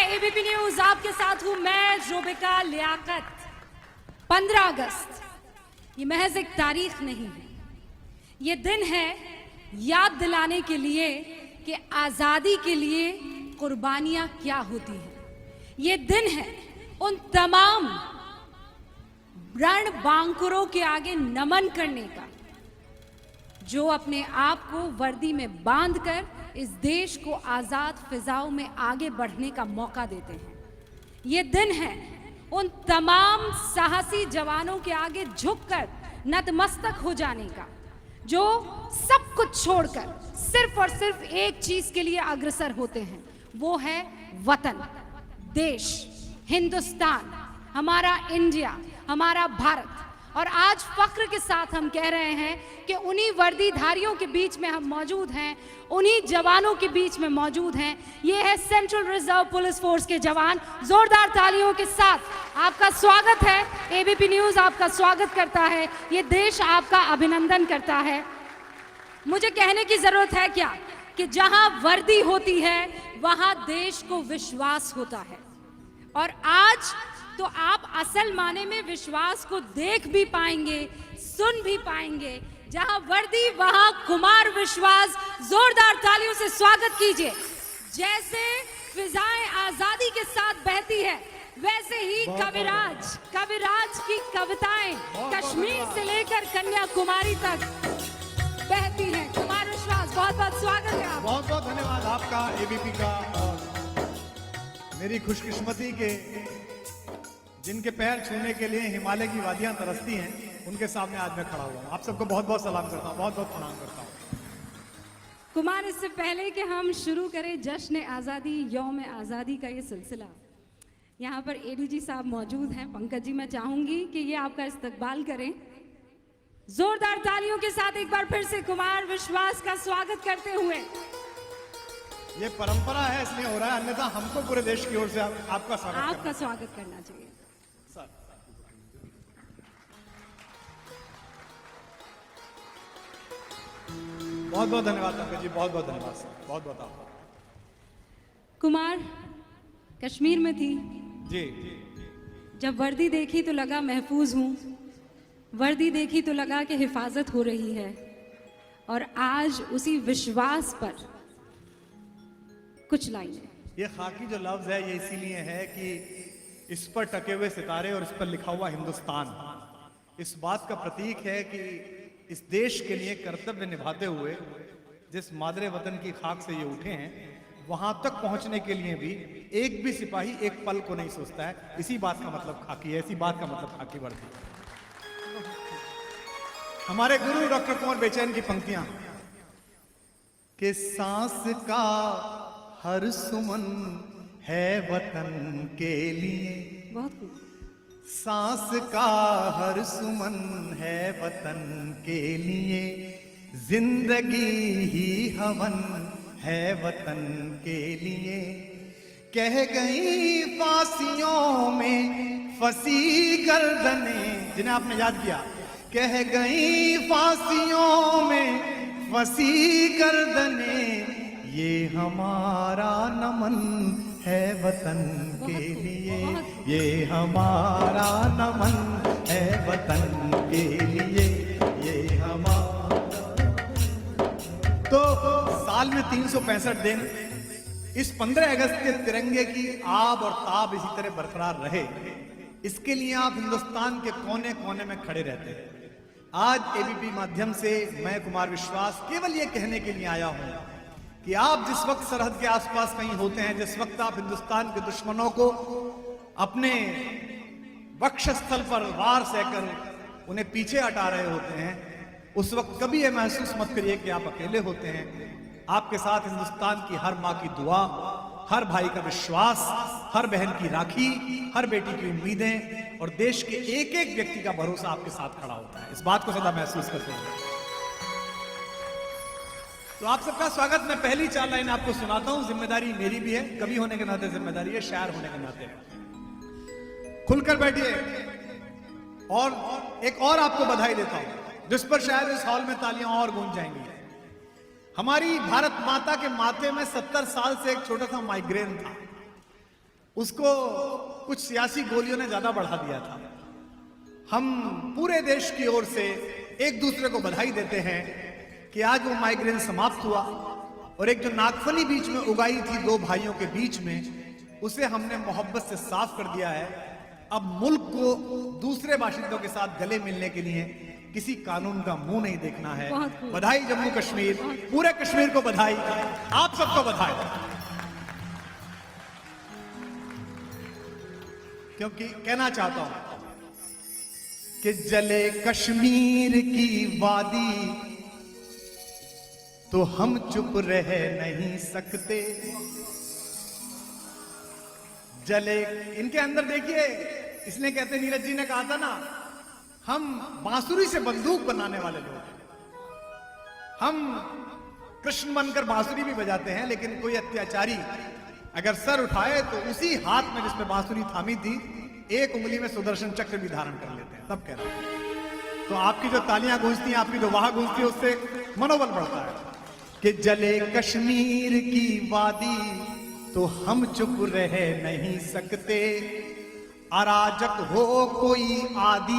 ABP news, आपके साथ हूं मैं जोबिका लियाकत। 15 अगस्त ये महज एक तारीख नहीं है, ये दिन है याद दिलाने के लिए कि आजादी के लिए कुर्बानियां क्या होती हैं। ये दिन है उन तमाम रण बांकुरों के आगे नमन करने का जो अपने आप को वर्दी में बांधकर इस देश को आजाद फिजाओं में आगे बढ़ने का मौका देते हैं। ये दिन है उन तमाम साहसी जवानों के आगे झुककर नतमस्तक हो जाने का जो सब कुछ छोड़कर सिर्फ और सिर्फ एक चीज के लिए अग्रसर होते हैं, वो है वतन, देश, हिंदुस्तान, हमारा इंडिया, हमारा भारत। और आज फख्र के साथ हम कह रहे हैं कि उन्हीं वर्दीधारियों के बीच में हम मौजूद हैं, उन्हीं जवानों के बीच में मौजूद हैं। ये है सेंट्रल रिजर्व पुलिस फोर्स के जवान। जोरदार तालियों के साथ आपका स्वागत है। एबीपी न्यूज आपका स्वागत करता है, ये देश आपका अभिनंदन करता है। मुझे कहने की जरूरत है क्या कि जहां वर्दी होती है वहां देश को विश्वास होता है। और आज तो आप असल माने में विश्वास को देख भी पाएंगे, सुन भी पाएंगे। जहां वर्दी वहां कुमार विश्वास। जोरदार तालियों से स्वागत कीजिए। जैसे फिजाएं आजादी के साथ बहती है वैसे ही कविराज की कविताएं कश्मीर से लेकर कन्याकुमारी तक बहती हैं। कुमार विश्वास, बहुत बहुत स्वागत है आपका। बहुत बहुत धन्यवाद आपका, एबीपी का। और मेरी खुशकिस्मती के जिनके पैर छूने के लिए हिमालय की वादियां तरसती हैं, उनके सामने आज मैं खड़ा हुआ हूं। आप सबको बहुत बहुत सलाम करता हूं, बहुत बहुत प्रणाम करता हूं। कुमार, इससे पहले कि हम शुरू करें जश्न आज़ादी, यौम आज़ादी का ये सिलसिला, यहाँ पर एडीजी साहब मौजूद हैं। पंकज जी, मैं चाहूंगी कि ये आपका इस्तकबाल करें। जोरदार तालियों के साथ एक बार फिर से कुमार विश्वास का स्वागत करते हुए। ये परंपरा है इसलिए हो रहा है, अन्यथा हमको पूरे देश की ओर से आपका स्वागत करना चाहिए। बहुत बहुत धन्यवाद पंकज जी, बहुत बहुत धन्यवाद सर, बहुत बहुत आपका। कुमार, कश्मीर में थी जी, जब वर्दी देखी तो लगा महफूज हूं, वर्दी देखी तो लगा कि हिफाजत हो रही है। और आज उसी विश्वास पर कुछ लाइनें। ये खाकी जो लफ्ज है ये इसीलिए है कि इस पर टके हुए सितारे और इस पर लिखा हुआ हिंदुस्तान इस बात का प्रतीक है कि इस देश के लिए कर्तव्य निभाते हुए जिस मादरे वतन की खाक से ये उठे हैं, वहां तक पहुंचने के लिए भी एक भी सिपाही एक पल को नहीं सोचता है। इसी बात का मतलब खाकी है, इसी बात का मतलब खाकी वर्दी। हमारे गुरु डॉक्टर कुंवर बेचैन की पंक्तियां कि सांस का हर सुमन है वतन के लिए, बहुत खूब। सांस का हर सुमन है वतन के लिए, जिंदगी ही हवन है वतन के लिए। कह गई फांसियों में फंसी गर्दनें, जिन्हें आपने याद किया, कह गई फांसियों में फंसी गर्दनें, ये हमारा नमन है वतन के लिए, ये हमारा नमन है वतन के लिए, ये हमारा। तो साल में 365 दिन इस 15 अगस्त के तिरंगे की आब और ताब इसी तरह बरकरार रहे, इसके लिए आप हिंदुस्तान के कोने कोने में खड़े रहते हैं। आज एबीपी माध्यम से मैं कुमार विश्वास केवल ये कहने के लिए आया हूं कि आप जिस वक्त सरहद के आसपास कहीं होते हैं, जिस वक्त आप हिंदुस्तान के दुश्मनों को अपने वक्षस्थल पर वार सहकर उन्हें पीछे हटा रहे होते हैं, उस वक्त कभी ये महसूस मत करिए कि आप अकेले होते हैं। आपके साथ हिंदुस्तान की हर माँ की दुआ, हर भाई का विश्वास, हर बहन की राखी, हर बेटी की उम्मीदें और देश के एक एक व्यक्ति का भरोसा आपके साथ खड़ा होता है। इस बात को सदा महसूस करते हैं। तो आप सबका स्वागत। मैं पहली 4 लाइन आपको सुनाता हूं। जिम्मेदारी मेरी भी है, कवि होने के नाते जिम्मेदारी है, शायर होने के नाते है। खुलकर बैठिए। और एक और आपको बधाई देता हूं, जिस पर शायद इस हॉल में तालियां और गूंज जाएंगी। हमारी भारत माता के माथे में 70 साल से एक छोटा सा माइग्रेन था। उसको कुछ सियासी गोलियों ने ज्यादा बढ़ा दिया था। हम पूरे देश की ओर से एक दूसरे को बधाई देते हैं कि आज वो माइग्रेन समाप्त हुआ और एक जो नागफनी बीच में उगाई थी दो भाइयों के बीच में, उसे हमने मोहब्बत से साफ कर दिया है। अब मुल्क को दूसरे बाशिंदों के साथ गले मिलने के लिए किसी कानून का मुंह नहीं देखना है। बहुत खूब। बधाई जम्मू कश्मीर, पूरे कश्मीर को बधाई, आप सबको बधाई। क्योंकि कहना चाहता हूं कि जले कश्मीर की वादी तो हम चुप रह नहीं सकते। जले इनके अंदर देखिए, इसने कहते नीरज जी ने कहा था ना, हम बांसुरी से बंदूक बनाने वाले लोग हैं। हम कृष्ण बनकर बांसुरी भी बजाते हैं, लेकिन कोई अत्याचारी अगर सर उठाए तो उसी हाथ में जिसमें बांसुरी थामी थी एक उंगली में सुदर्शन चक्र भी धारण कर लेते हैं। तब कह रहा हूं, तो आपकी जो तालियां गूंजती हैं, आपकी जो वाह गूंजती है, उससे मनोबल बढ़ता है कि जले कश्मीर की वादी तो हम चुप रह नहीं सकते। अराजक हो कोई आदि